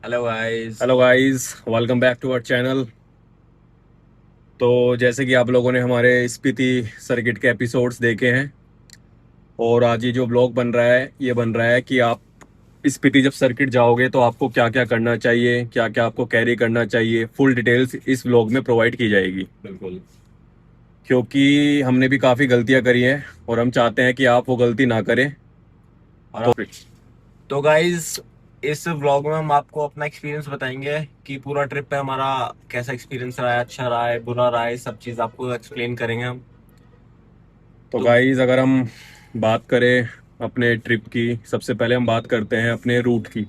Hello guys. Hello guys, welcome back to our channel. तो जैसे कि आप लोगों ने हमारे स्पीति सर्किट के एपिसोड्स देखे हैं और आज ये जो ब्लॉग बन रहा है ये बन रहा है कि आप स्पीति जब सर्किट जाओगे तो आपको क्या क्या करना चाहिए, क्या क्या आपको कैरी करना चाहिए, फुल डिटेल्स इस ब्लॉग में प्रोवाइड की जाएगी। बिल्कुल। क्योंकि हमने भी काफ़ी गलतियां करी हैं और हम चाहते हैं कि आप वो गलती ना करें। और तो तो गाइस, इस व्लॉग में हम आपको अपना एक्सपीरियंस बताएंगे कि पूरा ट्रिप पे हमारा कैसा एक्सपीरियंस रहा है, अच्छा रहा है, बुरा रहा है, सब चीज़ आपको एक्सप्लेन करेंगे हम। तो तो गाइस, अगर हम बात करें अपने ट्रिप की, सबसे पहले हम बात करते हैं अपने रूट की।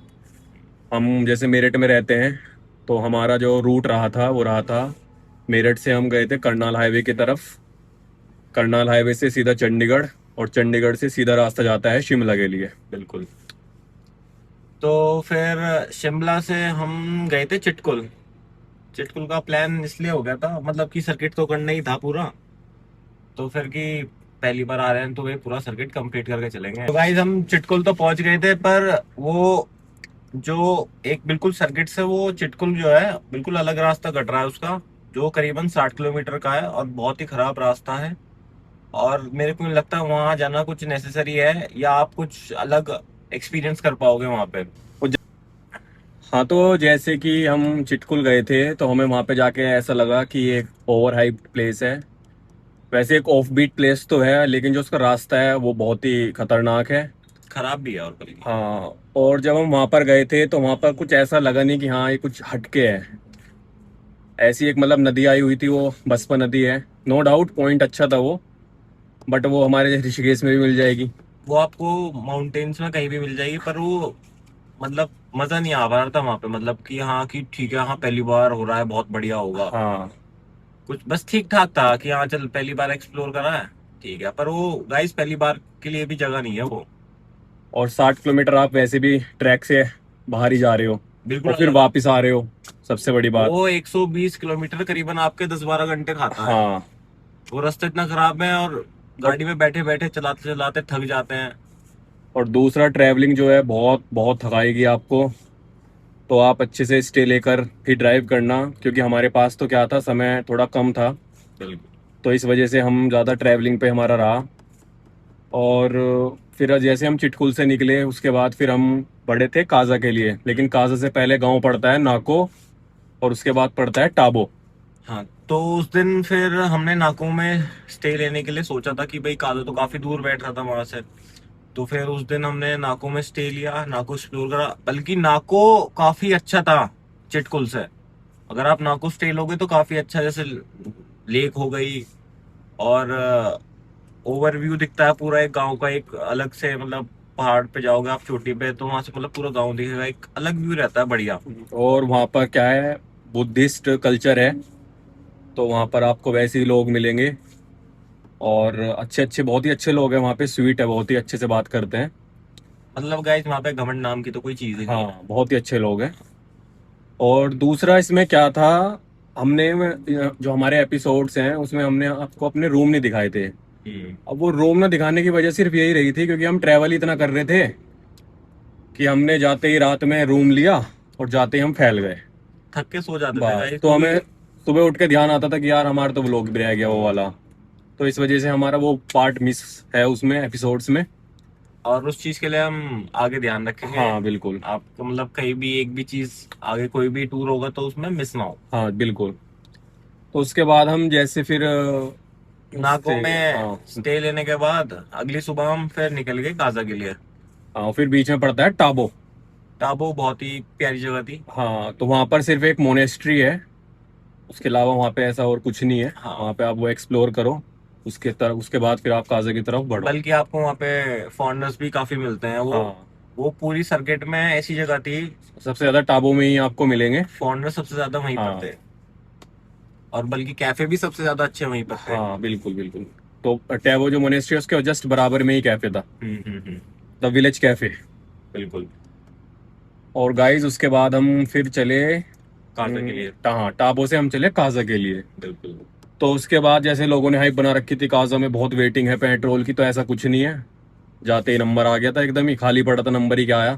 हम जैसे मेरठ में रहते हैं तो हमारा जो रूट रहा था वो रहा था, मेरठ से हम गए थे करनाल हाईवे की तरफ। करनाल हाईवे से सीधा चंडीगढ़ और चंडीगढ़ से सीधा रास्ता जाता है शिमला के लिए। बिल्कुल। तो फिर शिमला से हम गए थे चिटकुल। चिटकुल का प्लान इसलिए हो गया था, मतलब कि सर्किट तो करना ही था पूरा। तो फिर कि पहली बार आ रहे हैं तो वे पूरा सर्किट कंप्लीट करके चलेंगे। तो गाइस, हम चिटकुल तो पहुंच गए थे, पर वो जो एक बिल्कुल सर्किट से वो चिटकुल जो है बिल्कुल अलग रास्ता कट रहा है उसका, जो करीबन 60 किलोमीटर का है और बहुत ही खराब रास्ता है। और मेरे को नहीं लगता वहां जाना कुछ नेसेसरी है, या आप कुछ अलग एक्सपीरियंस कर पाओगे वहां पे। और हाँ, तो जैसे कि हम चिटकुल गए थे तो हमें वहाँ पे जाके ऐसा लगा कि ये एक ओवर हाइप प्लेस है। वैसे एक ऑफ बीट प्लेस तो है, लेकिन जो उसका रास्ता है वो बहुत ही खतरनाक है। खराब भी है और बल्कि। हाँ, और जब हम वहाँ पर गए थे तो वहाँ पर कुछ ऐसा लगा नहीं कि हाँ ये कुछ हटके है। ऐसी एक मतलब नदी आई हुई थी, वो बसपा नदी है। नो डाउट पॉइंट अच्छा था वो, बट वो हमारे ऋषिकेश में भी मिल जाएगी। वो आपको माउंटेन्स में कहीं भी मिल जाएगी, पर वो मतलब मजा नहीं आ रहा था वहां पे, मतलब कि हाँ कि ठीक है, हाँ पहली बार हो रहा है, बहुत बढ़िया होगा। हाँ, कुछ बस ठीक ठाक था कि हाँ चल पहली बार एक्सप्लोर करा है, ठीक है, पर वो गाइस पहली बार के लिए भी जगह नहीं है वो। और 60 किलोमीटर आप वैसे भी ट्रैक से बाहर ही जा रहे हो बिल्कुल और फिर अलग। वापस आ रहे हो। सबसे बड़ी बात। वो 120 किलोमीटर करीबन आपके 10-12 घंटे खाता है। हाँ, वो रास्ता इतना खराब है, और और गाड़ी में बैठे बैठे चलाते चलाते थक जाते हैं। और दूसरा ट्रैवलिंग जो है बहुत बहुत थकाएगी आपको। तो आप अच्छे से स्टे लेकर ही ड्राइव करना, क्योंकि हमारे पास तो क्या था, समय थोड़ा कम था। बिल्कुल। तो इस वजह से हम ज़्यादा ट्रैवलिंग पे हमारा रहा। और फिर जैसे हम चिटकुल से निकले उसके बाद फिर हम बढ़े थे काजा के लिए, लेकिन काजा से पहले गांव पड़ता है नाको और उसके बाद पड़ता है टाबो। हाँ, तो उस दिन फिर हमने नाको में स्टे लेने के लिए सोचा था कि भाई कादो तो काफी दूर बैठ रहा था वहां से। तो फिर उस दिन हमने नाको में स्टे लिया, नाको एक्सप्लोर करा, बल्कि नाको काफी अच्छा था चिटकुल से। अगर आप नाको स्टे लोगे तो काफी अच्छा, जैसे लेक हो गई, और ओवरव्यू दिखता है पूरा एक गांव का, एक अलग से, मतलब पहाड़ पे जाओगे आप चोटी पे तो वहां से मतलब पूरा गांव दिखेगा, एक अलग व्यू रहता है बढ़िया। और वहाँ पर क्या है, बुद्धिस्ट कल्चर है। तो वहाँ पर आपको वैसे ही लोग मिलेंगे और अच्छे अच्छे, बहुत ही अच्छे लोग हैं वहाँ पे, स्वीट है, बहुत ही अच्छे से बात करते हैं। मतलब गाइस, वहां पे घमंड नाम की तो कोई चीज ही नहीं है। हाँ, बहुत ही अच्छे लोग हैं। और दूसरा इसमें क्या था, हमने जो हमारे एपिसोड्स हैं उसमें हमने आपको अपने रूम नहीं दिखाए थे। हम्म। अब वो रूम ना दिखाने की वजह सिर्फ यही रही थी क्योंकि हम ट्रैवल ही इतना कर रहे थे कि हमने जाते ही रात में रूम लिया और जाते ही हम फैल गए। थक के सो जाते थे बस, गाइस, तो क्योंकि हमें सुबह उठ के ध्यान आता था कि यार हमारा तो व्लॉग भी रह गया वो वाला। तो इस वजह से हमारा वो पार्ट मिस है उसमें एपिसोड्स में। और उस चीज के लिए हम आगे ध्यान रखेंगे। हाँ बिल्कुल। आपको मतलब कहीं भी एक भी चीज, आगे कोई भी टूर होगा तो उसमें मिस ना हो। हाँ बिल्कुल। तो उसके बाद हम जैसे फिर नागो उससे, में हाँ स्टे लेने के बाद अगली सुबह हम फिर निकल गए काजा के लिए। हाँ, फिर बीच में पड़ता है टाबो। टाबो बहुत ही प्यारी जगह थी। हाँ, तो वहाँ पर सिर्फ एक मोनेस्ट्री है, उसके अलावा वहाँ पे ऐसा और कुछ नहीं है। हाँ, वहाँ पे आप वो एक्सप्लोर करो, उसके तरफ उसके बाद फिर आप काजा की तरफ बढ़ो। बल्कि आपको वहाँ पे फॉरेनर्स भी काफी मिलते हैं। वो हाँ, वो पूरी सर्किट में ऐसी जगह थी, सबसे ज्यादा टाबो में ही आपको मिलेंगे। फॉरेनर सबसे ज्यादा वहीं पर हाँ थे। और बल्कि कैफे भी सबसे ज्यादा अच्छे वहीं पर थे। हाँ बिल्कुल बिल्कुल। तो टैबो जो मोनेस्ट्री है उसके जस्ट बराबर में ही कैफे था, हम्म। The village cafe. बिल्कुल। और गाइस उसके बाद हम फिर चले काजा के लिए। टाबो से हम चले काजा के लिए। बिल्कुल। तो उसके बाद जैसे लोगों ने हाइप बना रखी थी काजा में बहुत वेटिंग है पेट्रोल की, तो ऐसा कुछ नहीं है। जाते ही नंबर आ गया था, एकदम ही खाली पड़ा था, नंबर ही क्या आया।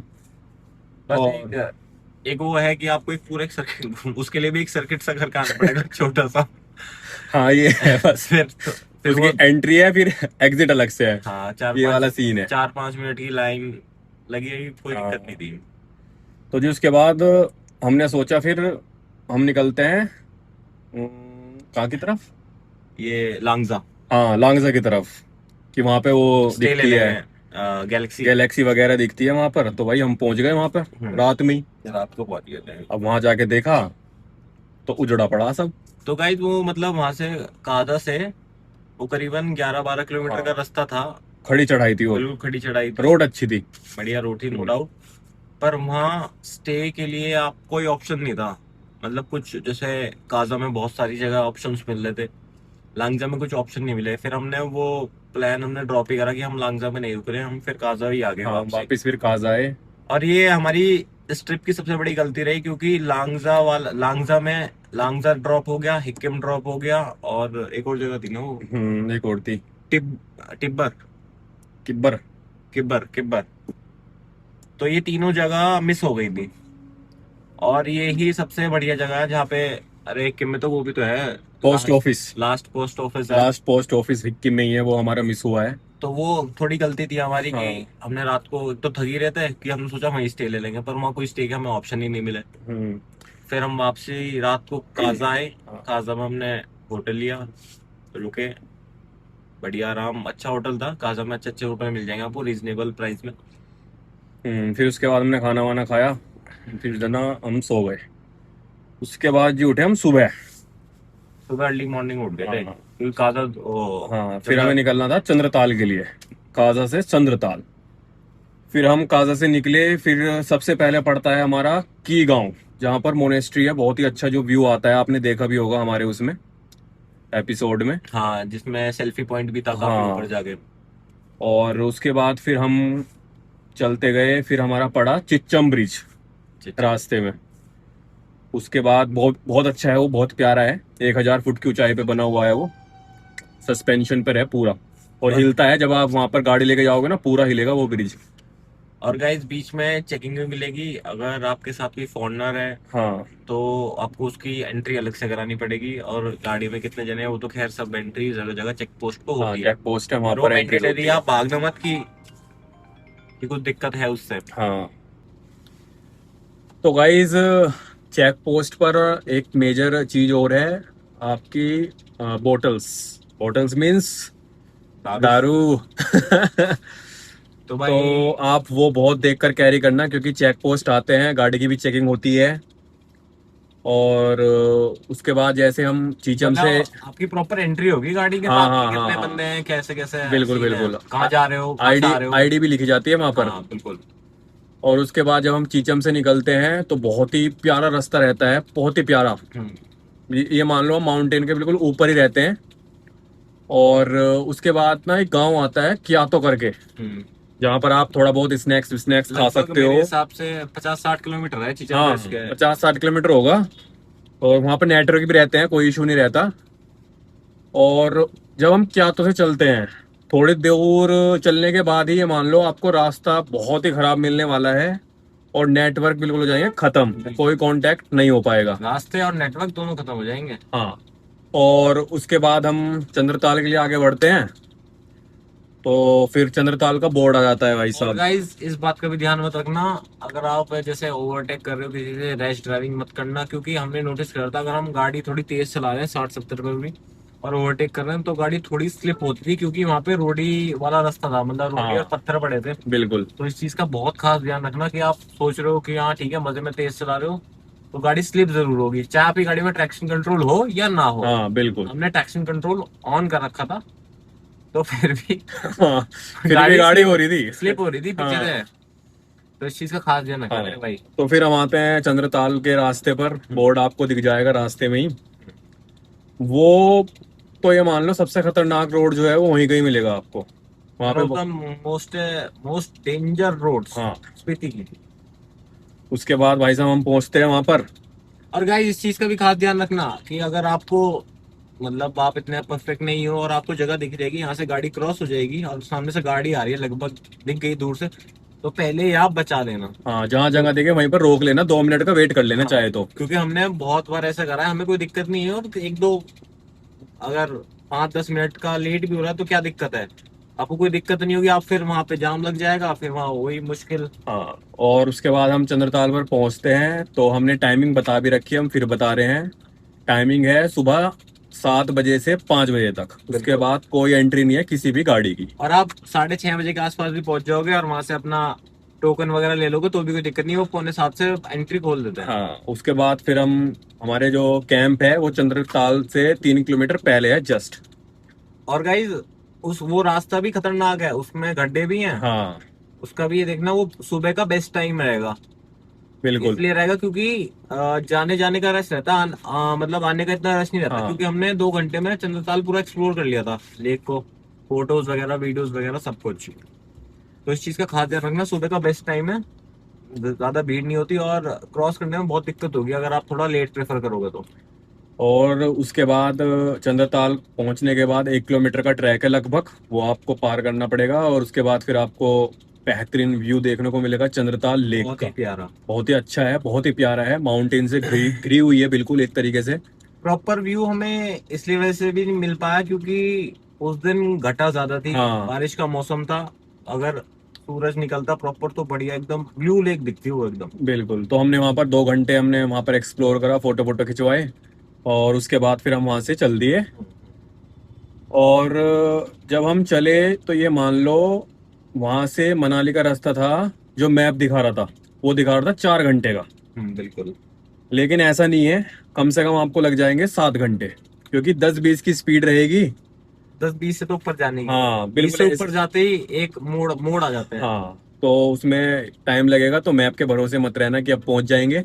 बस और एक एक वो है कि आपको एक पूरा एक सर्किट, उसके लिए भी एक सर्किट सा घर का आना पड़ेगा छोटा सा। हाँ ये है बस। फिर तो फिर उसकी वो, एंट्री है, फिर एग्जिट अलग से है। हाँ ये वाला सीन है। 4-5 मिनट की लाइन लगेगी, कोई दिक्कत नहीं हाँ। थी। तो जी उसके बाद हमने सोचा फिर हम निकलते हैं कहाँ की तरफ। ये लांगजा हाँ लांगजा की तरफ, कि वहाँ पे वो स्टे ले दिखती है, लेंगे, गैलेक्सी। गैलेक्सी वगैरह दिखती है वहाँ पर। तो भाई हम पहुंच गए वहाँ पर रात में ही। रात को पहुंच गए थे। अब वहाँ जाके देखा तो उजड़ा पड़ा सब। तो गाइस वो मतलब वहां से, कादा से वो करीबन 11-12 किलोमीटर का हाँ रास्ता था। खड़ी चढ़ाई थी, और बिल्कुल खड़ी चढ़ाई थी। रोड अच्छी थी। बढ़िया रोड थी, नो हम्म। डाउट। पर वहाँ स्टे के लिए आप कोई ऑप्शन नहीं था। मतलब कुछ जैसे काजा में बहुत सारी जगह ऑप्शंस मिल रहे थे, लांगजा में कुछ ऑप्शन नहीं मिले। फिर हमने वो प्लान हमने ड्रॉप ही करा कि हम लांगजा में नहीं रुक रहे, हम फिर काजा ही आ गए हाँ वापसी। वापिस फिर काजा आए। और ये हमारी इस ट्रिप की सबसे बड़ी गलती रही, क्योंकि लांगजा में लांगजा ड्रॉप हो गया, हिक्किम ड्रॉप हो गया, और एक और जगह थी ना वो, एक और थी। टिब टिब्बर किब्बर। किब्बर किब्बर। तो ये तीनों जगह मिस हो गई थी। और ये ही सबसे बढ़िया जगह है जहाँ पे, अरे हिक्किम में तो वो भी तो है, post last office. Last post office है। लास्ट पोस्ट ऑफिस हिक्किम में ही है, वो हमारा मिस हुआ है। तो वो थोड़ी गलती थी हमारी कि हाँ। हमने रात को, एक तो थक ही रहे थे, कि हमने सोचा वहीं स्टे ले लेंगे, पर वहाँ कोई स्टे का हमें ऑप्शन ही नहीं मिले। हम्म। फिर हम वापसी रात को काजा आए। हाँ। काजा में हमने होटल लिया, रुके, बढ़िया आराम, अच्छा होटल था काजा में। अच्छे अच्छे होटल मिल जाएंगे आपको रीजनेबल प्राइस में। फिर उसके बाद हमने खाना वाना खाया, फिर जना हम सो गए। उसके बाद जी उठे हम सुबह। सुबह अर्ली मॉर्निंग उठ गए थे, हाँ। क्योंकि काजा ओ हाँ फिर चंद्र। हमें निकलना था चंद्रताल के लिए, काजा से चंद्रताल। फिर हम काजा से निकले, फिर सबसे पहले पड़ता है हमारा की गांव, जहाँ पर मोनेस्ट्री है। बहुत ही अच्छा जो व्यू आता है, आपने देखा भी होगा हमारे उसमें एपिसोड में। हाँ, जिसमें सेल्फी पॉइंट भी था काफी ऊपर हाँ। जाके। और उसके बाद फिर हम चलते गए, फिर हमारा पड़ा चिच्चम ब्रिज चिच्चा। रास्ते में। उसके बाद बहुत बहुत अच्छा है वो, बहुत प्यारा है। 1000 फुट की ऊंचाई पे बना हुआ है वो, सस्पेंशन पर है पूरा, और और हिलता है। जब आप वहां पर गाड़ी लेके जाओगे ना, पूरा हिलेगा वो ब्रिज। और गाइस बीच में चेकिंग भी मिलेगी, अगर आपके साथ कोई फॉरेनर है हाँ। तो आपको उसकी एंट्री अलग से करानी पड़ेगी। और गाड़ी में कितने जने हैं वो तो खैर सब एंट्री जगह जगह चेक पोस्ट पे हाँ होती है। चेक पोस्ट है वहां पर वो पर, एंट्रीज होती मैंडेटरी, है। आप भागना मत कि कुछ दिक्कत है उससे। हाँ। तो गाइज चेक पोस्ट पर एक मेजर चीज और है आपकी, बोटल्स। बोटल्स मीन्स दारू। दारू। तो तो भाई आप वो बहुत देख कर कैरी करना, क्योंकि चेक पोस्ट आते हैं, गाड़ी की भी चेकिंग होती है। और उसके बाद जैसे हम चीचम से। मतलब आपकी प्रॉपर एंट्री होगी गाड़ी के हाँ साथ, कि हाँ हाँ कितने हाँ, बंदे हैं, कैसे कैसे बिल्कुल सीन है, बिल्कुल। कहाँ जा रहे हो, कहाँ से आईडी आ रहे हो। आईडी भी लिखी जाती है वहां पर। हाँ बिल्कुल। और उसके बाद जब हम चीचम से निकलते हैं तो बहुत ही प्यारा रास्ता रहता है, बहुत ही प्यारा। हम्म ये मान लो हम माउंटेन के बिल्कुल ऊपर ही रहते हैं। और उसके बाद ना एक गांव आता है कियातो करके, हम्म। जहाँ पर आप थोड़ा बहुत स्नैक्स स्नैक्स खा लगभग सकते मेरे हो। हिसाब से 50-60 किलोमीटर है चिचन हाँ से इसके। 50-60 किलोमीटर होगा। और वहाँ पर नेटवर्क भी रहते हैं, कोई इशू नहीं रहता। और जब हम कियातो से चलते हैं, थोड़ी दूर चलने के बाद ही ये मान लो आपको रास्ता बहुत ही खराब मिलने वाला है, और नेटवर्क बिल्कुल हो जाएंगे खत्म, कोई कांटेक्ट नहीं हो पाएगा। रास्ते और नेटवर्क दोनों खत्म हो जाएंगे। हाँ। और उसके बाद हम चंद्रताल के लिए आगे बढ़ते हैं, तो फिर चंद्रताल का बोर्ड आ जाता है भाई और साहब। गाइस इस बात का भी ध्यान मत रखना, अगर आप जैसे ओवरटेक कर रहे हो किसी से, रैश ड्राइविंग मत करना, क्योंकि हमने नोटिस करा था अगर हम गाड़ी थोड़ी तेज चला रहे हैं 60-70 पे भी, और ओवरटेक कर रहे हैं, तो गाड़ी थोड़ी स्लिप होती थी, क्योंकि वहाँ पे रोडी वाला रास्ता था, मतलब रोडी और हाँ पत्थर पड़े थे। बिल्कुल। तो इस चीज का बहुत खास ध्यान रखना कि आप सोच रहे हो कि हाँ ठीक है मजे में तेज चला रहे हो, तो गाड़ी स्लिप जरूर होगी, चाहे आपकी गाड़ी में ट्रैक्शन कंट्रोल हो या ना हो। हाँ बिल्कुल। हमने ट्रैक्शन कंट्रोल ऑन कर रखा था, तो फिर भी हाँ फिर भी गाड़ी गाड़ी हो स्लिप रही थी। स्लिप हो रही थी पीछे हाँ। से। तो इस चीज का खास ध्यान रखना हाँ मेरे भाई। तो फिर हम आते हैं चंद्रताल के रास्ते पर, बोर्ड आपको दिख जाएगा रास्ते में ही वो। तो ये मान लो सबसे खतरनाक रोड जो है वो वहीं कहीं मिलेगा आपको, वहां वन पे of the most most danger roads हाँ। स्पीति की। उसके बाद भाई साहब हम पहुंचते हैं वहां पर। और गाइस इस चीज का भी खास ध्यान रखना कि अगर आपको, मतलब आप इतने परफेक्ट नहीं हो और आपको जगह दिख जाएगी यहाँ से गाड़ी क्रॉस हो जाएगी और सामने से गाड़ी आ रही है, लगभग दिख गई दूर से, तो पहले ही आप बचा लेना। हाँ, जहाँ जगह देखे वहीं पर रोक लेना, 2 मिनट का वेट कर लेना हाँ, चाहे तो। क्योंकि हमने बहुत बार ऐसा करा है, हमें कोई दिक्कत नहीं है, और एक दो अगर 5-10 मिनट का लेट भी हो रहा है तो क्या दिक्कत है, आपको कोई दिक्कत नहीं होगी, आप फिर वहां पे जाम लग जाएगा, फिर वहां वही मुश्किल। हाँ, और उसके बाद हम चंद्रताल पर पहुंचते हैं तो हमने टाइमिंग बता भी रखी है, हम फिर बता रहे हैं। टाइमिंग है सुबह 7 बजे से 5 बजे तक, उसके बिल्कुल। बाद कोई एंट्री नहीं है किसी भी गाड़ी की। और आप 6:30 बजे के आसपास भी पहुंच जाओगे और वहां से अपना टोकन वगैरह ले लोगे तो भी कोई दिक्कत नहीं है, वो 6:45 से एंट्री खोल देते हैं। हाँ, उसके बाद फिर हम, हमारे जो कैंप है वो चंद्रताल से 3 किलोमीटर पहले है जस्ट। और गाइज उस वो रास्ता भी खतरनाक है, उसमें गड्ढे भी हैं, हाँ, उसका भी ये देखना, वो सुबह का बेस्ट टाइम रहेगा। बिल्कुल। इसलिए रहेगा क्योंकि जाने जाने का रश रहता, मतलब आने का इतना रश नहीं रहता, हाँ, क्योंकि हमने 2 घंटे में चंद्रताल पूरा एक्सप्लोर कर लिया था, लेक को, फोटोज वगैरह वीडियोस वगैरह सब कुछ। तो इस चीज का खास ध्यान रखना, सुबह का बेस्ट टाइम है, ज्यादा भीड़ नहीं होती, और क्रॉस करने में बहुत दिक्कत होगी अगर आप थोड़ा लेट प्रेफर करोगे तो। और उसके बाद चंद्रताल पहुंचने के बाद 1 किलोमीटर का ट्रैक है लगभग, वो आपको पार करना पड़ेगा, और उसके बाद फिर आपको बेहतरीन व्यू देखने को मिलेगा चंद्रताल लेक बहुत का। ही प्यारा। बहुत ही अच्छा है, बहुत ही प्यारा है, माउंटेन से घिरी घिरी हुई है बिल्कुल एक तरीके से। प्रॉपर व्यू हमें इसलिए वजह से भी नहीं मिल पाया क्योंकि उस दिन घटा ज्यादा थी, हाँ, बारिश का मौसम था। अगर सूरज निकलता प्रॉपर तो बढ़िया एकदम ब्लू लेक दिखती वो एकदम। बिल्कुल। तो हमने वहाँ पर 2 घंटे हमने वहाँ पर एक्सप्लोर करा, फोटो फोटो खिंचवाए, और उसके बाद फिर हम वहाँ से चल दिए। और जब हम चले तो ये मान लो, वहाँ से मनाली का रास्ता था, जो मैप दिखा रहा था वो दिखा रहा था 4 घंटे का। बिल्कुल। लेकिन ऐसा नहीं है, कम से कम आपको लग जाएंगे 7 घंटे, क्योंकि 10-20 की स्पीड रहेगी। 10-20 से तो ऊपर जाने की। हाँ, 20 बिल्कुल से ऊपर जाते ही एक मोड़ मोड़ आ जाते हैं। हाँ, तो उसमें टाइम लगेगा, तो मैप के भरोसे मत रहना कि अब पहुंच जाएंगे।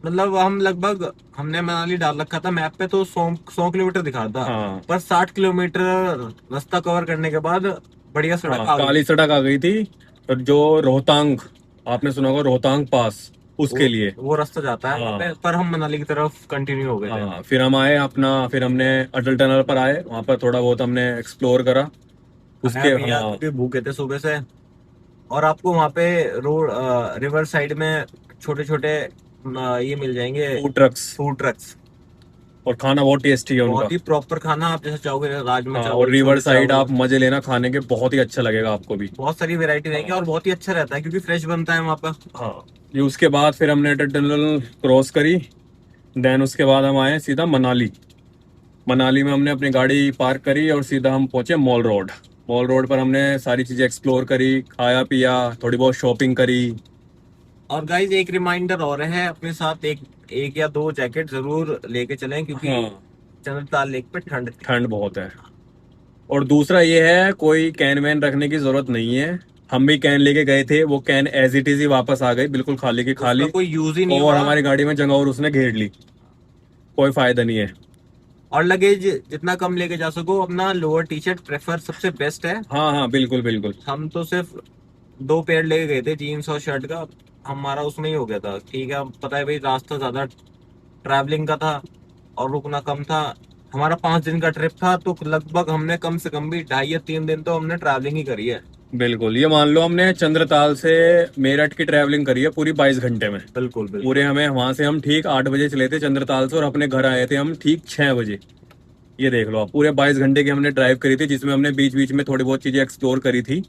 मतलब हम लगभग, हमने मनाली डाल रखा था मैप पे तो 100 किलोमीटर दिखा था, हाँ, पर 60 किलोमीटर रास्ता कवर करने के बाद बढ़िया सड़क हाँ, आ गई काली थी। सड़क आ गई थी। तो जो रोहतांग, आपने सुना होगा रोहतांग पास, उसके लिए। वो रास्ता जाता है वहाँ पे, हाँ, पर हम मनाली की तरफ कंटिन्यू हो गए थे। हाँ, फिर हम आए अपना, फिर हमने अटल टनल पर आए, वहाँ पर थोड़ा बहुत हमने एक्सप्लोर करा। उसके, खाया पिया हाँ, क्योंकि भूखे थे सुबह से। और आपको वहाँ पे रोड रिवर साइड में छोटे छोटे ये मिल जाएंगे, फूड ट्रक्स, फूड ट्रक्स। और खाना बहुत टेस्टी है उनका। बहुत ही प्रॉपर खाना, आप जैसे चाहोगे, राजमा हाँ, और चावल, रिवर छोले साइड चावल, आप मजे लेना खाने के, बहुत ही अच्छा लगेगा आपको भी। बहुत सारी वैरायटी रहेगी, और हाँ, बहुत ही अच्छा रहता है क्योंकि फ्रेश बनता है वहाँ पर। हाँ, ये उसके बाद फिर हमने अटल टनल क्रॉस करी। देन उसके बाद हम आए सीधा मनाली। मनाली में हमने अपनी गाड़ी पार्क करी और सीधा हम पहुंचे मॉल रोड। मॉल रोड पर हमने सारी चीजें एक्सप्लोर करी, खाया पिया, थोड़ी बहुत शॉपिंग करी। और गाइज एक रिमाइंडर और है, अपने साथ एक एक या दो जैकेट जरूर लेके चलें क्योंकि हाँ, चंद्रताल लेक पे ठंड थी। ठंड बहुत है। और दूसरा ये है, कोई कैन वैन रखने की जरूरत नहीं है। हम भी कैन लेके गए थे, वो कैन एज इट इज ही वापस आ गई, बिल्कुल खाली की उसका खाली। कोई यूज ही नहीं और हुआ। हमारी गाड़ी में जगह और उसने घेर ली, कोई फायदा नहीं है। और लगेज जितना कम लेके जा सको, अपना लोअर टी शर्ट प्रेफर सबसे बेस्ट है। हाँ, हाँ, बिल्कुल बिल्कुल। हम तो सिर्फ 2 पेयर लेके गए थे जीन्स और शर्ट का, हमारा उसमें ही हो गया था। ठीक है, पता है भाई रास्ता ज्यादा ट्रैवलिंग का था और रुकना कम था। हमारा 5 दिन का ट्रिप था, तो लगभग हमने कम से कम भी 2.5 या 3 दिन तो हमने ट्रैवलिंग ही करी है। बिल्कुल, ये मान लो हमने चंद्रताल से मेरठ की ट्रैवलिंग करी है पूरी 22 घंटे में। बिल्कुल पूरे, बिल्कुल। हमें वहां से हम ठीक 8 बजे चले थे चंद्रताल से, और अपने घर आए थे हम ठीक 6 बजे। ये देख लो आप, पूरे 22 घंटे की हमने ड्राइव करी थी, जिसमें हमने बीच बीच में थोड़ी बहुत चीजें एक्सप्लोर करी थी,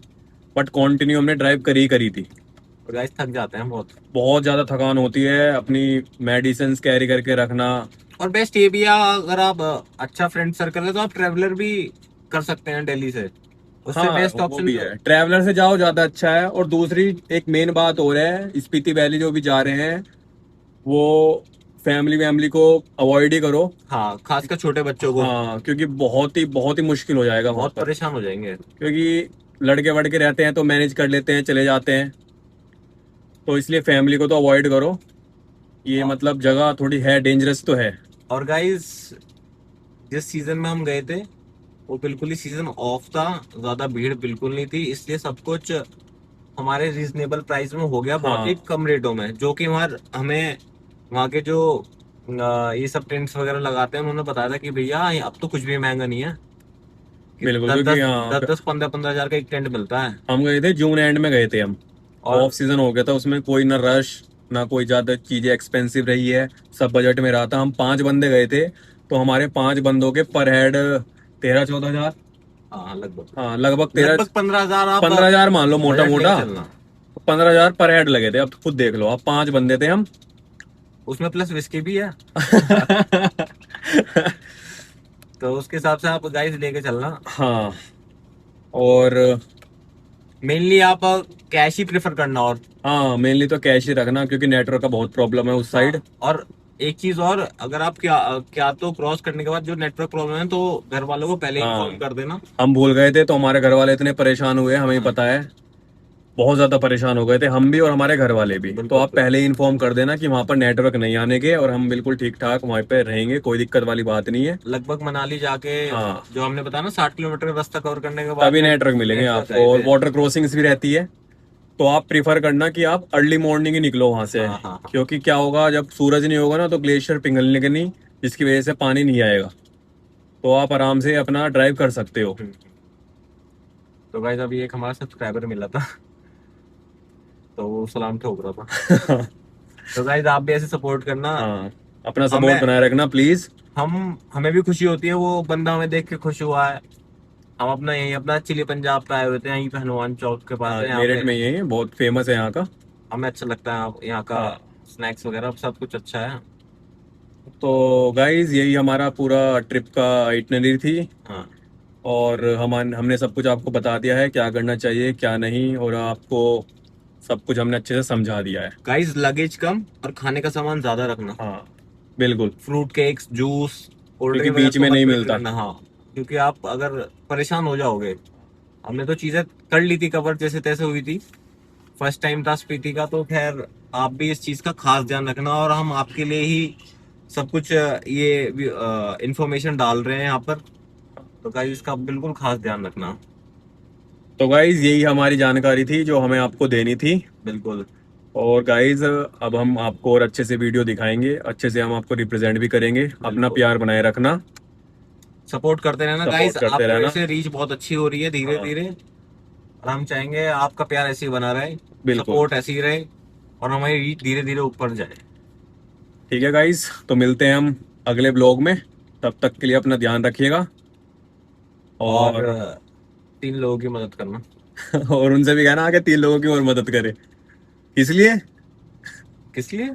बट कंटिन्यू हमने ड्राइव करी ही करी थी। और गाइस थक जाते हैं बहुत। बहुत ज्यादा थकान होती है, अपनी मेडिसिन कैरी करके रखना। और बेस्ट ये भी है, अगर आप अच्छा फ्रेंड सर्कल है तो आप ट्रेवलर भी कर सकते हैं दिल्ली से, उससे हाँ, बेस्ट वो ऑप्शन। भी है, ट्रैवलर से जाओ ज्यादा अच्छा है। और दूसरी एक मेन बात और है, स्पीति वैली जो भी जा रहे हैं वो फैमिली वैमिली को अवॉइड ही करो। हाँ, खासकर छोटे बच्चों को। हाँ, क्योंकि बहुत ही मुश्किल हो जाएगा वहां बहुत पर। परेशान हो जाएंगे। क्योंकि लड़के वड़के रहते हैं तो मैनेज कर लेते हैं, चले जाते हैं, तो इसलिए फैमिली को तो अवॉइड करो। ये और, मतलब जगह थोड़ी है, डेंजरस तो है। और गाइस जिस सीजन में हम गए थे वो बिल्कुल ही सीजन ऑफ था, ज्यादा भीड़ बिल्कुल नहीं थी, इसलिए सब कुछ हमारे रीजनेबल प्राइस में हो गया, बहुत ही हाँ, कम रेटों में, जो कि वहाँ हमें वहाँ के जो ये सब टेंट्स वगैरह लगाते हैं उन्होंने बताया था कि भैया अब तो कुछ भी महंगा नहीं है, कि बिल्कुल, दस क्योंकि दस हाँ, दस दस 15-15 हजार का एक टेंट मिलता है। हम गए थे जून एंड में गए थे हम। और ऑफ सीजन हो गया था, उसमें कोई ना रश ना कोई ज्यादा चीजें एक्सपेंसिव रही है, सब बजट में रहा था। हम 5 बंदे गए थे, तो हमारे 5 बंदों के पर हेड 13-14 हजार, हाँ लगभग हाँ लगभग लगभग 15,000 आप 15 हजार मान लो मोटा बजट मोटा। लेके चलना। 15 हजार पर हेड लगे थे। अब खुद देख लो, आप 5 बंदे थे हम। उसमें प्लस विस्की भी है तो उसके हिसाब से आप गाइस लेके चलना। हाँ, और मेनली आप कैश ही प्रेफर करना। और हाँ मेनली तो कैश ही रखना, क्योंकि नेटवर्क का बहुत प्रॉब्लम है उस साइड। हाँ, और एक चीज और, अगर आप क्या क्या तो क्रॉस करने के बाद जो नेटवर्क प्रॉब्लम है तो घर वालों को पहले हाँ, इन्फॉर्म कर देना। हम भूल गए थे तो हमारे घर वाले इतने परेशान हुए, हमें ही हाँ, पता है। बहुत ज्यादा परेशान हो गए थे हम भी और हमारे घर वाले भी। तो बिल्कुल आप पहले ही इन्फॉर्म कर देना कि वहां पर नेटवर्क नहीं आने के, और हम बिल्कुल ठीक ठाक वहीं पे रहेंगे, कोई दिक्कत वाली बात नहीं है। लगभग मनाली जाके हाँ, जो हमने बताया ना 60 किलोमीटर का रास्ता कवर करने के बाद तभी नेटवर्क मिलेंगे नेटवर्क आए आपको, और थे। वाटर क्रॉसिंग्स भी रहती है। तो आप प्रिफर करना कि आप अर्ली मॉर्निंग ही निकलो वहां से, हाँ हाँ हाँ। क्योंकि क्या होगा, जब सूरज नहीं होगा ना तो ग्लेशियर पिघलने के नहीं, जिसकी वजह से पानी नहीं आएगा। तो आप आराम से अपना ड्राइव कर सकते हो। हम्म। तो गाइस अभी एक हमारा सब्सक्राइबर मिला था तो वो सलाम ठोक रहा था। तो गाइस आप भी ऐसे सपोर्ट करना। हाँ, अपना सपोर्ट हमें बनाए रखना प्लीज। हमें भी खुशी होती है, वो बंदा हमें देख के खुश हुआ है। हम अपना यही अपना चिली पंजाब पे आए हुए थे, यहीं पे हनुमान चौक के पास हाँ, है यहाँ पे। मेरठ में ये है, बहुत फेमस है यहाँ का। हमें अच्छा लगता है यहाँ का हाँ, स्नैक्स वगैरह सब कुछ अच्छा है। तो गाइज यही हमारा पूरा ट्रिप का आइटनरी थी। हाँ और हमने सब कुछ आपको बता दिया है, क्या करना चाहिए क्या नहीं, और आपको सब कुछ हमने अच्छे से समझा दिया है। गाइस, लगेज कम और खाने का सामान ज्यादा रखना। हाँ बिल्कुल, फ्रूट केक्स, जूस, कोल्ड क्योंकि ड्रिंक वगैरह बीच तो में मत नहीं ब्रिंग मिलता। करना। हाँ, क्योंकि आप अगर परेशान हो जाओगे। हमने तो चीजें कर ली थी कवर जैसे तैसे हुई थी। फर्स्ट टाइम था स्पीति का, तो खैर आप भी इस चीज का खास ध्यान रखना। और हम आपके लिए ही सब कुछ ये इंफॉर्मेशन डाल रहे हैं यहाँ पर, तो गाइस इसका बिल्कुल खास ध्यान रखना। तो गाइज यही हमारी जानकारी थी जो हमें आपको देनी थी। बिल्कुल। और गाइज अब हम आपको और अच्छे से वीडियो दिखाएंगे, अच्छे से हम आपको रिप्रेजेंट भी करेंगे। अपना बिल्कुल प्यार बनाए रखना, सपोर्ट करते रहना गाइस। सपोर्ट करते आपकी वजह रहना। से रीच बहुत अच्छी हो रही है धीरे हाँ धीरे। और हम चाहेंगे आपका प्यार ऐसे ही बना रहे, बिल्कुल। सपोर्ट ऐसी ही रहे, और हमारी रीच धीरे धीरे ऊपर जाए। ठीक है गाइज, तो मिलते हैं हम अगले ब्लॉग में। तब तक के लिए अपना ध्यान रखिएगा। और और 3 लोगों की मदद करना। और उनसे भी कहना आगे 3 लोगों की और मदद करे, इसलिए। किस लिए?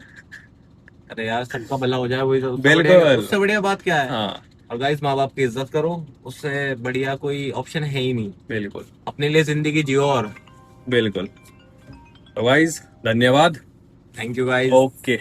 अरे यार, सबका भला हो जाए, वही तो बिल्कुल। उससे बढ़िया बात क्या है। हाँ और गाइस, माँ बाप की इज्जत करो, उससे बढ़िया कोई ऑप्शन है ही नहीं। बिल्कुल अपने लिए जिंदगी जियो। और बिल्कुल। तो गाइज धन्यवाद। Thank you guys. ओके।